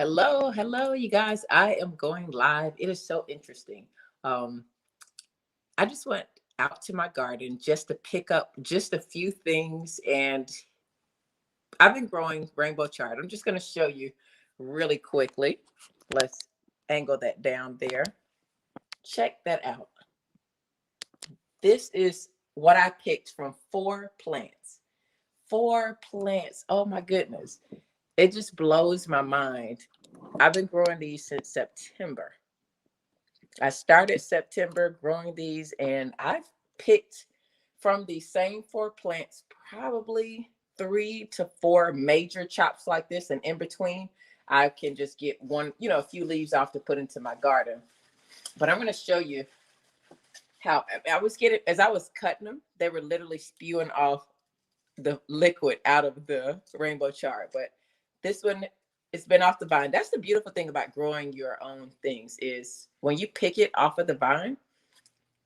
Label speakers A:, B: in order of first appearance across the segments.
A: Hello, you guys. I am going live. It is so interesting. Um, I just went out to my garden just to pick up just a few things, and I've been growing rainbow chard. I'm just going to show you really quickly. Let's angle that down there. Check that out. This is what I picked from four plants. Four plants. Oh my goodness. It just blows my mind. I've been growing these since September. I started September growing these, and I've picked from these same four plants probably 3 to 4 major chops like this, and in between, I can just get one, a few leaves off to put into my garden. But I'm going to show you how I was getting, as I was cutting them, they were literally spewing off the liquid out of the rainbow chard. But this one, it's been off the vine. That's the beautiful thing about growing your own things is when you pick it off of the vine,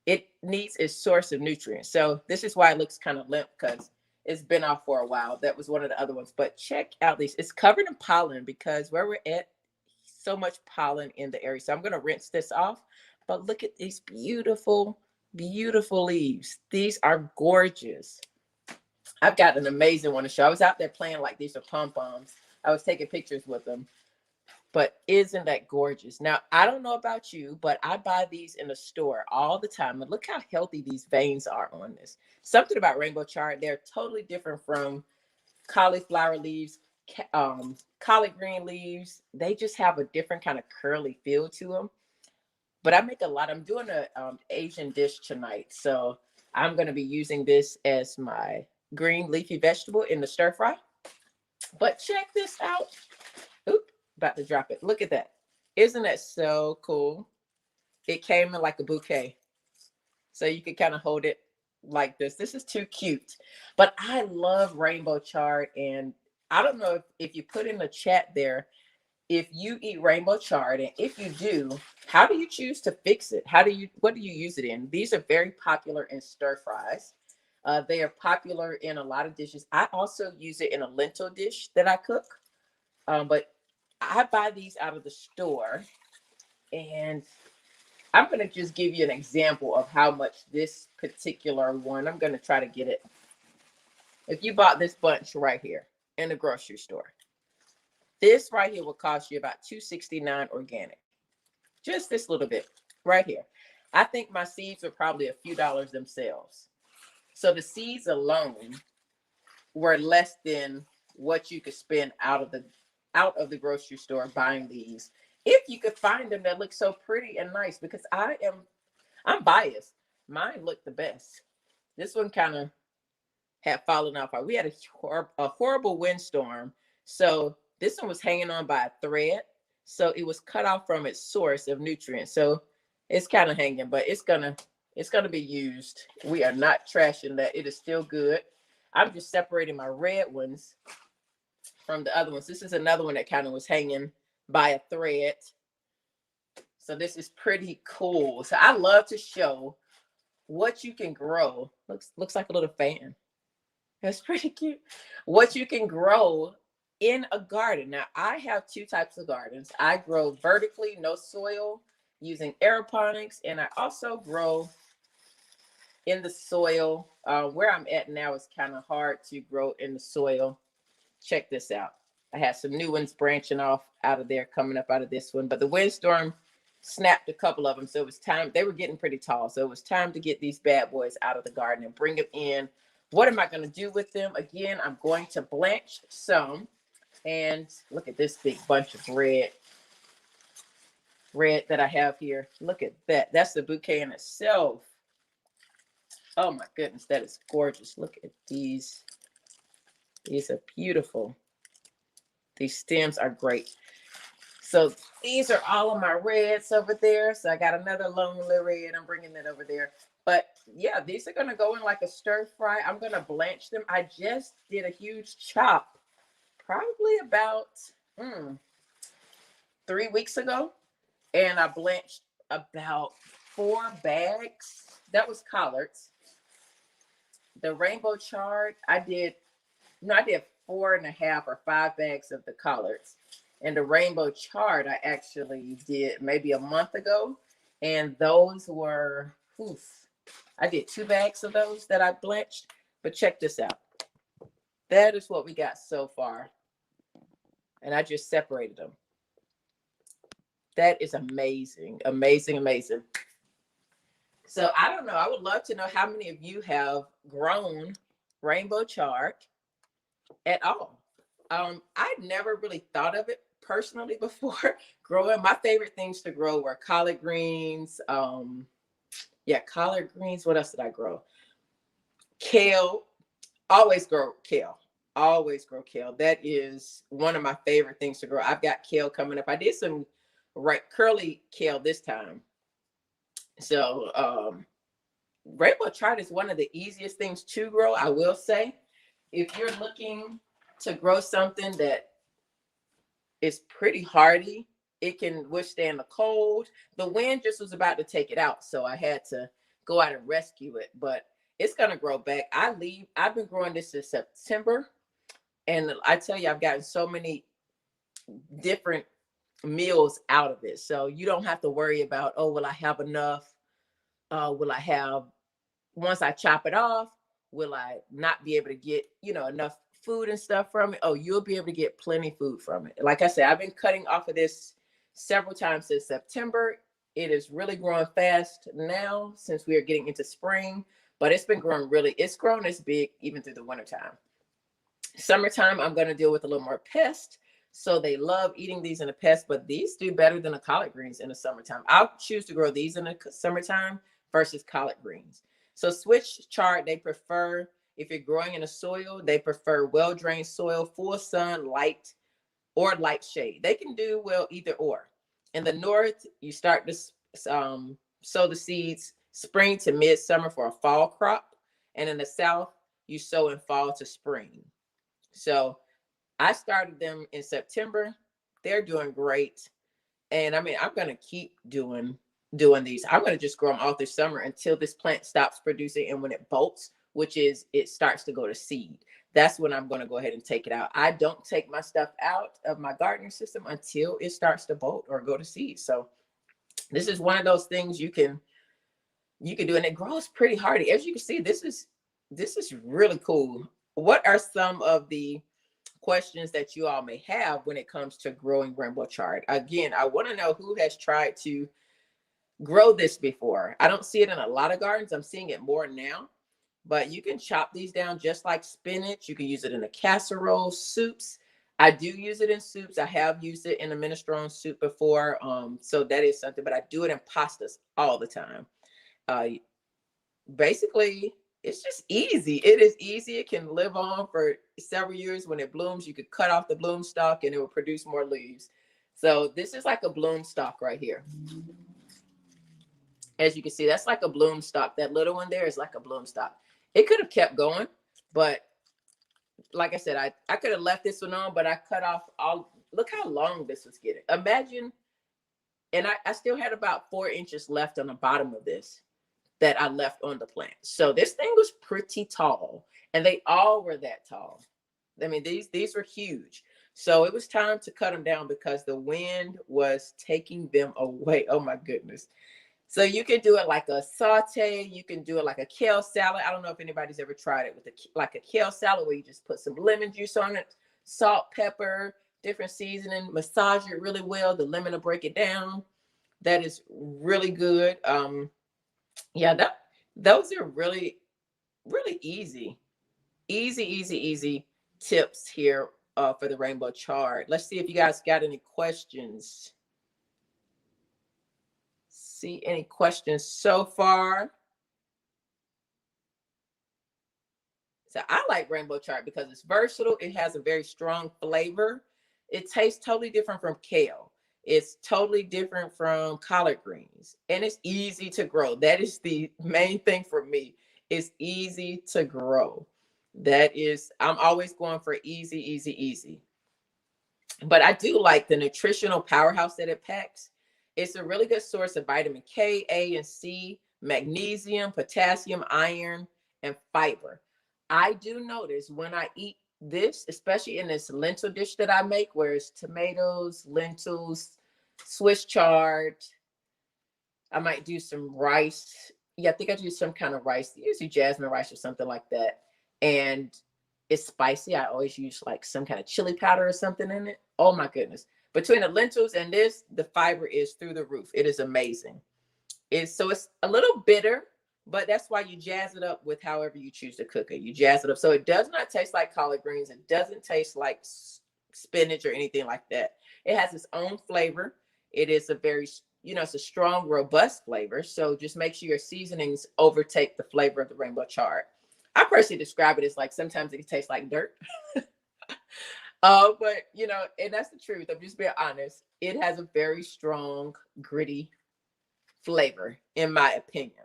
A: it needs its source of nutrients. So this is why it looks kind of limp, because it's been off for a while. That was one of the other ones. But check out these. It's covered in pollen because where we're at, so much pollen in the area. So I'm going to rinse this off. But look at these beautiful, beautiful leaves. These are gorgeous. I've got an amazing one to show. I was out there playing like these are pom-poms. I was taking pictures with them. But isn't that gorgeous? Now, I don't know about you, but I buy these in the store all the time. And look how healthy these veins are on this. Something about rainbow chard, they're totally different from cauliflower leaves, collard green leaves. They just have a different kind of curly feel to them. But I make a lot. I'm doing a Asian dish tonight. So I'm going to be using this as my green leafy vegetable in the stir fry. But check this out. Oop, about to drop it. Look at that. Isn't that so cool? It came in like a bouquet. So you could kind of hold it like this. This is too cute. But I love rainbow chard. And I don't know if you put in the chat there, if you eat rainbow chard, and if you do, how do you choose to fix it? What do you use it in? These are very popular in stir fries. They are popular in a lot of dishes. I also use it in a lentil dish that I cook. But I buy these out of the store, and I'm going to just give you an example of how much this particular one, I'm going to try to get it. If you bought this bunch right here in the grocery store, this right here will cost you about $2.69 organic. Just this little bit right here. I think my seeds are probably a few dollars themselves. So the seeds alone were less than what you could spend out of the grocery store buying these. If you could find them that look so pretty and nice, because I'm biased. Mine looked the best. This one kind of had fallen off. We had a horrible windstorm. So this one was hanging on by a thread. So it was cut off from its source of nutrients. So it's kind of hanging, but it's gonna be used. We are not trashing that. It is still good. I'm just separating my red ones from the other ones. This is another one that kind of was hanging by a thread. So this is pretty cool. So I love to show what you can grow. Looks like a little fan. That's pretty cute. What you can grow in a garden. Now, I have 2 types of gardens. I grow vertically, no soil, using aeroponics, and I also grow in the soil. Where I'm at now is kind of hard to grow in the soil. Check this out. I had some new ones branching off out of there, coming up out of this one. But the windstorm snapped a couple of them. So it was time. They were getting pretty tall. So it was time to get these bad boys out of the garden and bring them in. What am I going to do with them? Again, I'm going to blanch some. And look at this big bunch of red that I have here. Look at that. That's the bouquet in itself. Oh my goodness, that is gorgeous. Look at these. These are beautiful. These stems are great. So these are all of my reds over there. So I got another lonely red. I'm bringing that over there. But yeah, these are going to go in like a stir fry. I'm going to blanch them. I just did a huge chop probably about 3 weeks ago. And I blanched about 4 bags. That was collards. The rainbow chard, I did 4.5 or 5 bags of the collards. And the rainbow chard I actually did maybe a month ago. And those were, oof, I did 2 bags of those that I blanched. But check this out. That is what we got so far. And I just separated them. That is amazing, amazing, amazing. So I don't know. I would love to know how many of you have grown rainbow chard at all. I'd never really thought of it personally before growing. My favorite things to grow were collard greens. Yeah, collard greens. What else did I grow? Kale. Always grow kale. Always grow kale. That is one of my favorite things to grow. I've got kale coming up. I did some curly kale this time. So rainbow chard is one of the easiest things to grow, I will say. If you're looking to grow something that is pretty hardy, it can withstand the cold. The wind just was about to take it out, so I had to go out and rescue it, but it's going to grow back. I've been growing this in September, and I tell you, I've gotten so many different meals out of it. So you don't have to worry about, oh, will I have enough? Will I have, once I chop it off, will I not be able to get, enough food and stuff from it? Oh, you'll be able to get plenty food from it. Like I said, I've been cutting off of this several times since September. It is really growing fast now since we are getting into spring, but it's been growing it's grown this big even through the wintertime. Summertime, I'm going to deal with a little more pest. So they love eating these in the pest, but these do better than the collard greens in the summertime. I'll choose to grow these in the summertime versus collard greens. So switch chard, they prefer, if you're growing in a soil, they prefer well-drained soil, full sun, light, or light shade. They can do well either or. In the north, you start to sow the seeds spring to midsummer for a fall crop. And in the south, you sow in fall to spring. So I started them in September. They're doing great. And I mean, I'm going to keep doing these. I'm going to just grow them all this summer until this plant stops producing. And when it bolts, which is it starts to go to seed, that's when I'm going to go ahead and take it out. I don't take my stuff out of my gardening system until it starts to bolt or go to seed. So this is one of those things you can do, and it grows pretty hardy. As you can see, this is really cool. What are some of the questions that you all may have when it comes to growing rainbow chard? Again, I want to know who has tried to grow this before. I don't see it in a lot of gardens. I'm seeing it more now, but you can chop these down just like spinach. You can use it in a casserole, soups. I do use it in soups. I have used it in a minestrone soup before. So that is something, but I do it in pastas all the time. Basically, it's just easy. It is easy. It can live on for several years. When it blooms, you could cut off the bloom stalk and it will produce more leaves. So this is like a bloom stalk right here. As you can see, that's like a bloom stalk. That little one there is like a bloom stalk. It could have kept going, but like I said, I could have left this one on, but I cut off all. Look how long this was getting. Imagine, and I still had about 4 inches left on the bottom of this that I left on the plant. So this thing was pretty tall, and they all were that tall. I mean, these were huge. So it was time to cut them down because the wind was taking them away. Oh my goodness. So you can do it like a saute. You can do it like a kale salad. I don't know if anybody's ever tried it with like a kale salad where you just put some lemon juice on it, salt, pepper, different seasoning, massage it really well. The lemon will break it down. That is really good. Yeah, those are really, really easy tips here for the rainbow chard. Let's see if you guys got any questions. See any questions so far? So I like rainbow chard because it's versatile. It has a very strong flavor. It tastes totally different from kale. It's totally different from collard greens, and it's easy to grow. That is the main thing for me. It's easy to grow. I'm always going for easy. But I do like the nutritional powerhouse that it packs. It's a really good source of vitamin K, A, and C, magnesium, potassium, iron, and fiber. I do notice when I eat this, especially in this lentil dish that I make, where it's tomatoes, lentils, Swiss chard. I might do some rice. Yeah, I think I do some kind of rice, usually jasmine rice or something like that. And it's spicy. I always use like some kind of chili powder or something in it. Oh my goodness. Between the lentils and this, the fiber is through the roof. It is amazing. It's a little bitter, but that's why you jazz it up with however you choose to cook it. You jazz it up. So it does not taste like collard greens. It doesn't taste like spinach or anything like that. It has its own flavor. It is a very, it's a strong, robust flavor. So just make sure your seasonings overtake the flavor of the rainbow chard. I personally describe it as like sometimes it tastes like dirt. But and that's the truth. I'm just being honest. It has a very strong, gritty flavor, in my opinion.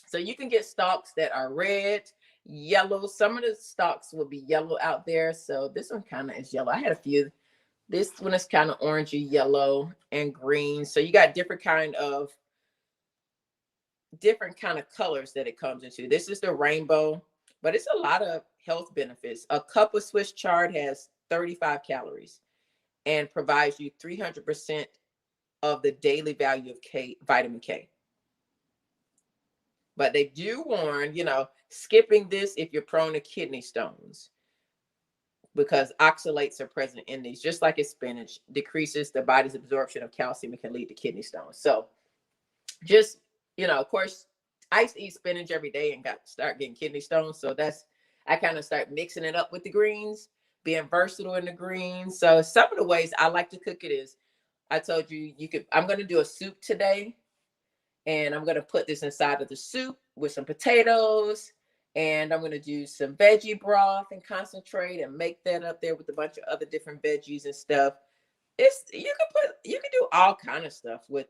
A: So you can get stalks that are red, yellow. Some of the stalks will be yellow out there. So this one kind of is yellow. I had a few. This one is kind of orangey, yellow, and green. So you got different kind of colors that it comes into. This is the rainbow, but it's a lot of health benefits. A cup of Swiss chard has 35 calories and provides you 300% of the daily value of vitamin K. But they do warn, skipping this if you're prone to kidney stones, because oxalates are present in these, just like in spinach, decreases the body's absorption of calcium and can lead to kidney stones. So just, of course, I used to eat spinach every day and start getting kidney stones. So I kind of start mixing it up with the greens, being versatile in the greens. So some of the ways I like to cook it is, I told you, I'm going to do a soup today. And I'm going to put this inside of the soup with some potatoes. And I'm going to do some veggie broth and concentrate and make that up there with a bunch of other different veggies and stuff. You can do all kind of stuff with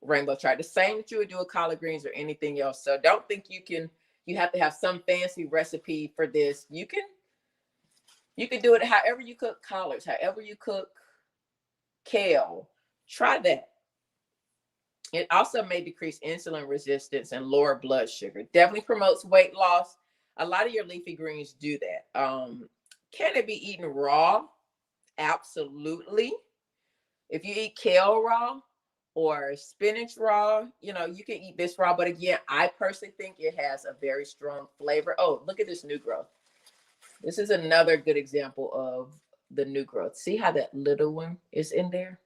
A: rainbow chard. The same that you would do with collard greens or anything else. So don't think you have to have some fancy recipe for this. You can do it however you cook collards, however you cook kale. Try that. It also may decrease insulin resistance and lower blood sugar. Definitely promotes weight loss. A lot of your leafy greens do that. Can it be eaten raw? Absolutely. If you eat kale raw or spinach raw, you can eat this raw. But again, I personally think it has a very strong flavor. Oh, look at this new growth. This is another good example of the new growth. See how that little one is in there?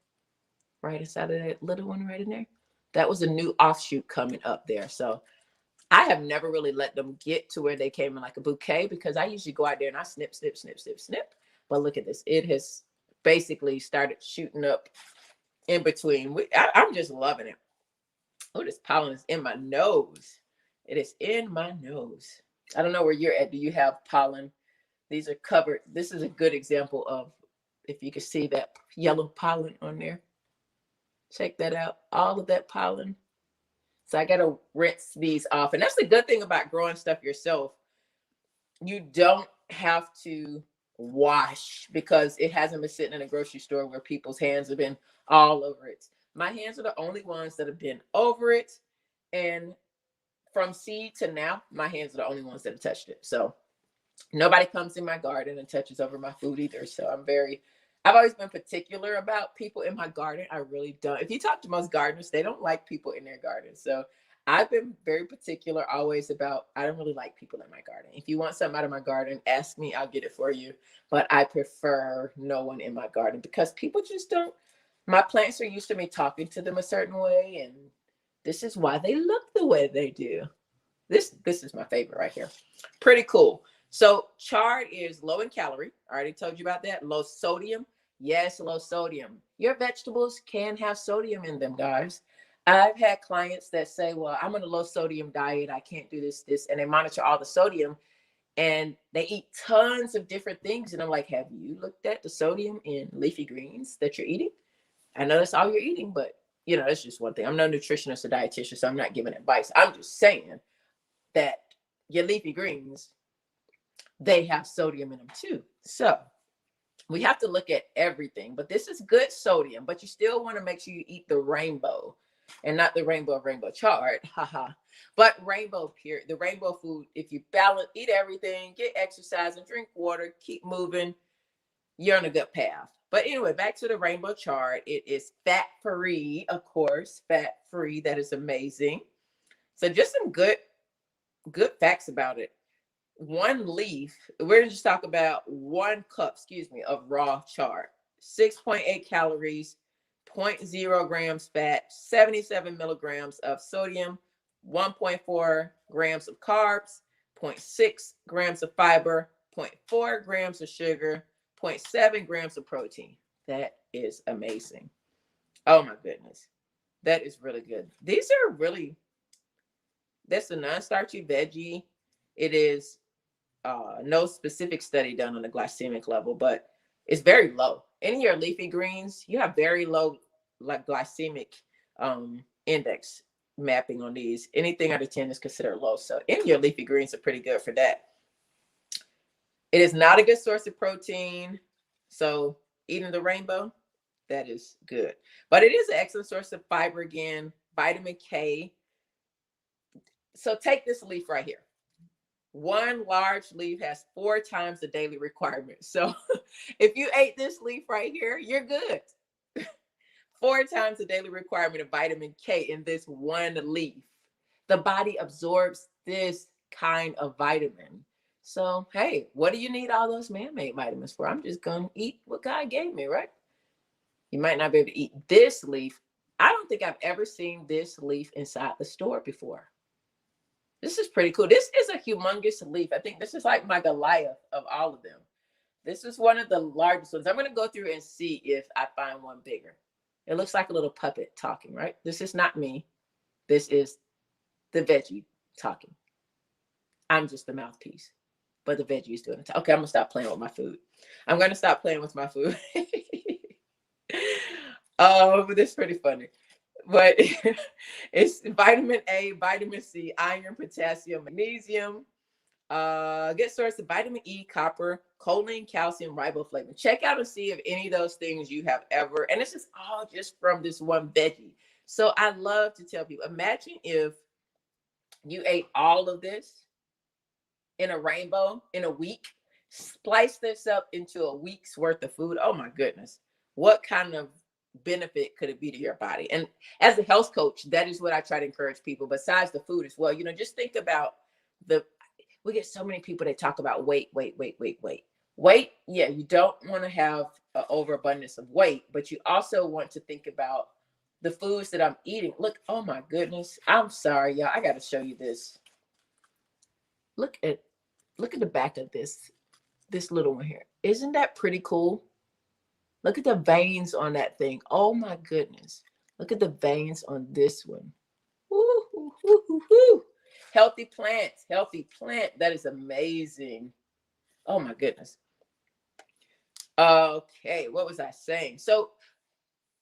A: Right inside of that little one right in there? That was a new offshoot coming up there. So I have never really let them get to where they came in like a bouquet, because I usually go out there and I snip, snip, snip, snip, snip. But look at this. It has basically started shooting up in between. I'm just loving it. Oh, this pollen is in my nose. It is in my nose. I don't know where you're at. Do you have pollen? These are covered. This is a good example of, if you can see that yellow pollen on there. Check that out. All of that pollen. So I got to rinse these off. And that's the good thing about growing stuff yourself. You don't have to wash, because it hasn't been sitting in a grocery store where people's hands have been all over it. My hands are the only ones that have been over it. And from seed to now, my hands are the only ones that have touched it. So nobody comes in my garden and touches over my food either. So I've always been particular about people in my garden. I really don't. If you talk to most gardeners, they don't like people in their garden. So I've been very particular always about, I don't really like people in my garden. If you want something out of my garden, ask me, I'll get it for you. But I prefer no one in my garden, because people just don't, my plants are used to me talking to them a certain way. And this is why they look the way they do. This is my favorite right here. Pretty cool. So chard is low in calorie. I already told you about that. Low sodium. Yes, low sodium. Your vegetables can have sodium in them, guys. I've had clients that say, well, I'm on a low sodium diet. I can't do this. And they monitor all the sodium, and they eat tons of different things. And I'm like, have you looked at the sodium in leafy greens that you're eating? I know that's all you're eating, but that's just one thing. I'm no nutritionist or dietitian, so I'm not giving advice. I'm just saying that your leafy greens, they have sodium in them too. So we have to look at everything, but this is good sodium, but you still want to make sure you eat the rainbow and not the rainbow chard. Haha. But rainbow period, the rainbow food, if you balance, eat everything, get exercise and drink water, keep moving, you're on a good path. But anyway, back to the rainbow chart. It is fat free, of course, fat free. That is amazing. So just some good facts about it. One leaf, we're gonna just talk about 1 cup, of raw chard. 6.8 calories, zero point 0 grams fat, 77 milligrams of sodium, 1.4 grams of carbs, zero point 0.6 grams of fiber, 0.4 grams of sugar, zero point 0.7 grams of protein. That is amazing. Oh my goodness. That is really good. These are really, that's a non-starchy veggie. It is no specific study done on the glycemic level, but it's very low. In your leafy greens, you have very low like glycemic index mapping on these. Anything under 10 is considered low. So in your leafy greens are pretty good for that. It is not a good source of protein. So eating the rainbow, that is good. But it is an excellent source of fiber again, vitamin K. So take this leaf right here. One large leaf has 4 times the daily requirement. So if you ate this leaf right here, you're good. 4 times the daily requirement of vitamin K in this one leaf. The body absorbs this kind of vitamin. So, hey, what do you need all those man-made vitamins for? I'm just going to eat what God gave me, right? You might not be able to eat this leaf. I don't think I've ever seen this leaf inside the store before. This is pretty cool. This is a humongous leaf. I think this is like my Goliath of all of them. This is one of the largest ones. I'm going to go through and see if I find one bigger. It looks like a little puppet talking, right? This is not me. This is the veggie talking. I'm just the mouthpiece, but the veggie is doing it. Okay, I'm going to stop playing with my food. I'm going to stop playing with my food. This is pretty funny. But it's vitamin A, vitamin C, iron, potassium, magnesium, good source of vitamin E, copper, choline, calcium, riboflavin. Check out and see if any of those things you have ever, and this is all just from this one veggie. So I love to tell people, imagine if you ate all of this in a rainbow in a week, slice this up into a week's worth of food. Oh my goodness. What kind of benefit could it be to your body? And as a health coach, that is what I try to encourage people, besides the food as well. Just think about we get so many people that talk about weight. Yeah, you don't want to have an overabundance of weight, but you also want to think about the foods that I'm eating. Look, oh my goodness. I'm sorry, y'all. I got to show you this. Look at the back of this little one here. Isn't that pretty cool? Look at the veins on that thing. Oh my goodness. Look at the veins on this one. Woo, woo, woo, woo, woo. Healthy plant. That is amazing. Oh my goodness. Okay, what was I saying? So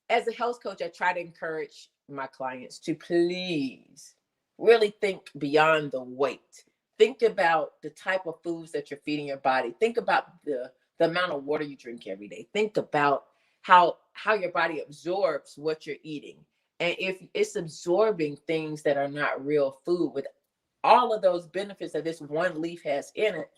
A: as a health coach, I try to encourage my clients to please really think beyond the weight. Think about the type of foods that you're feeding your body. Think about the amount of water you drink every day. Think about how your body absorbs what you're eating. And if it's absorbing things that are not real food with all of those benefits that this one leaf has in it,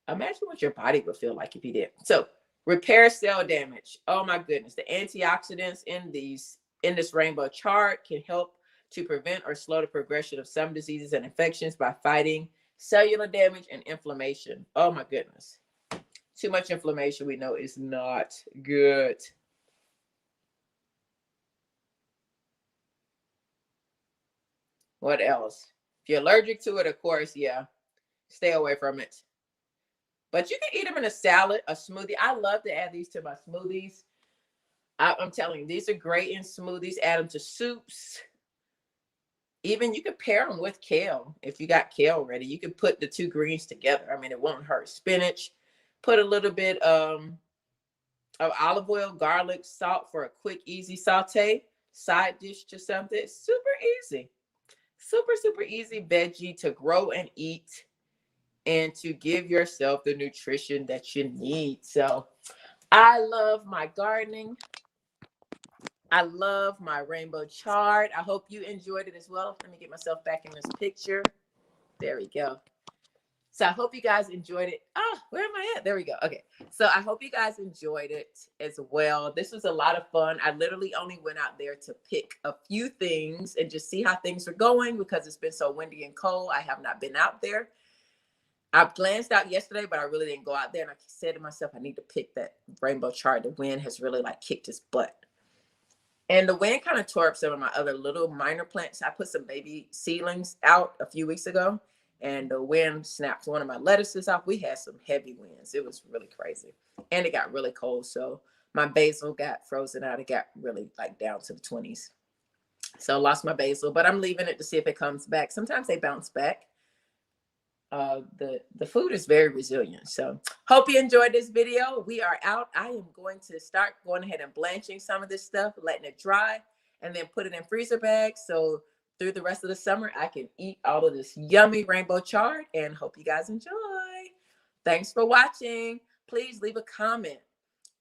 A: imagine what your body would feel like if you did. So repair cell damage. Oh my goodness. The antioxidants in this rainbow chard can help to prevent or slow the progression of some diseases and infections by fighting cellular damage and inflammation. Oh my goodness. Too much inflammation, we know, is not good. What else? If you're allergic to it, of course, yeah, stay away from it. But you can eat them in a salad, a smoothie. I love to add these to my smoothies. I'm telling you, these are great in smoothies. Add them to soups. Even you could pair them with kale. If you got kale ready, you can put the 2 greens together. I mean, it won't hurt. Spinach. Put a little bit of olive oil, garlic, salt for a quick, easy saute. Side dish to something. Super easy. Super, super easy veggie to grow and eat and to give yourself the nutrition that you need. So I love my gardening. I love my rainbow chard. I hope you enjoyed it as well. Let me get myself back in this picture. There we go. So I hope you guys enjoyed it. Where am I at? There we go. Okay. So I hope you guys enjoyed it as well. This was a lot of fun. I literally only went out there to pick a few things and just see how things are going because it's been so windy and cold. I have not been out there. I glanced out yesterday, but I really didn't go out there. And I said to myself, I need to pick that rainbow chard. The wind has really like kicked his butt. And the wind kind of tore up some of my other little minor plants. I put some baby seedlings out a few weeks ago, and the wind snapped one of my lettuces off. We had some heavy winds. It was really crazy. And it got really cold. So my basil got frozen out. It got really like down to the 20s. So I lost my basil, but I'm leaving it to see if it comes back. Sometimes they bounce back. The food is very resilient. So hope you enjoyed this video. We are out. I am going to start going ahead and blanching some of this stuff, letting it dry, and then put it in freezer bags. So through the rest of the summer, I can eat all of this yummy rainbow chard, and hope you guys enjoy. Thanks for watching. Please leave a comment.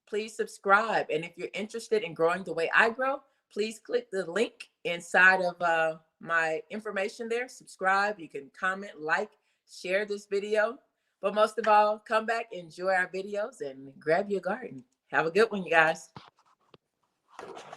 A: Please subscribe. And if you're interested in growing the way I grow, please click the link inside of my information there. Subscribe. You can comment, like, share this video. But most of all, come back, enjoy our videos, and grab your garden. Have a good one, you guys.